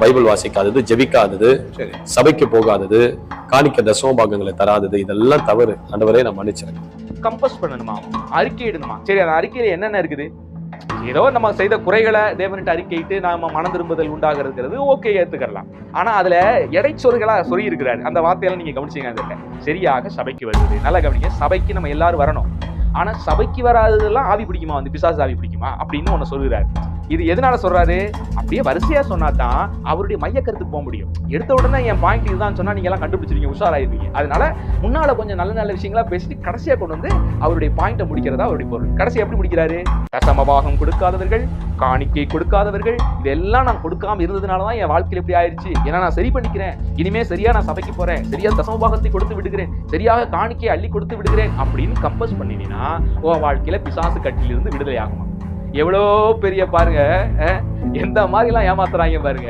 Bible வாசிக்காதது, ஜெபிக்காதது, சபைக்கு போகாதது, காணிக்க தசமபாகங்களை தராதது, இதெல்லாம் தவறு. ஆண்டவரே நான் மன்னிச்சிருக்கேன். கம்பஸ் பண்ணணுமா, அறிக்கையிடணுமா? சரி, அந்த அறிக்கையில என்னென்ன இருக்குது? ஏதோ நம்ம செய்த குறைகளை தேவன்கிட்ட அறிக்கையிட்டு நாம மனம் திரும்புதல் உண்டாகிறது ஓகே, ஏத்துக்கலாம். ஆனா அதுல இடைச்சொல்களா சொல்லி இருக்கிறாரு. அந்த வார்த்தையெல்லாம் நீங்க கவனிச்சீங்க. சரியாக சபைக்கு வருது, நல்லா கவனிங்க. சபைக்கு நம்ம எல்லாரும் வரணும். ஆனா சபைக்கு வராததெல்லாம் ஆவி பிடிக்குமா, வந்து பிசாசு ஆவி பிடிக்குமா அப்படின்னு ஒண்ணு சொல்லுறாரு. இது எதனால சொல்றாரு? அப்படியே வரிசையா சொன்னாதான் அவருடைய மைய கருத்துக்கு போக முடியும். எடுத்த உடனே என் பாயிண்ட் இதுதான் சொன்னா நீங்க எல்லாம் கண்டுபிடிச்சிருக்கீங்க, உஷாராயிருவீங்க. அதனால முன்னால கொஞ்சம் நல்ல நல்ல விஷயங்களா பேசிட்டு கடைசியா கொண்டு வந்து அவருடைய பாயிண்ட முடிக்கிறதா அவருடைய பொருள். கடைசி எப்படி முடிக்கிறாரு? தசமபாகம் கொடுக்காதவர்கள், காணிக்கை கொடுக்காதவர்கள், இதெல்லாம் நான் கொடுக்காம இருந்ததுனாலதான் என் வாழ்க்கையில் எப்படி ஆயிடுச்சு. ஏன்னா நான் சரி பண்ணிக்கிறேன், இனிமே சரியா நான் சபைக்கு போறேன், சரியா தசமபாகத்தை கொடுத்து விடுகிறேன், சரியாக காணிக்கை அள்ளி கொடுத்து விடுகிறேன் அப்படின்னு கம்பஸ் பண்ணினா உன் வாழ்க்கையில பிசாசு கட்டிலிருந்து விடுதலை ஆகுமா? எவ்வளோ பெரிய பாருங்க, எந்த மாதிரி எல்லாம் ஏமாத்துறாங்க பாருங்க.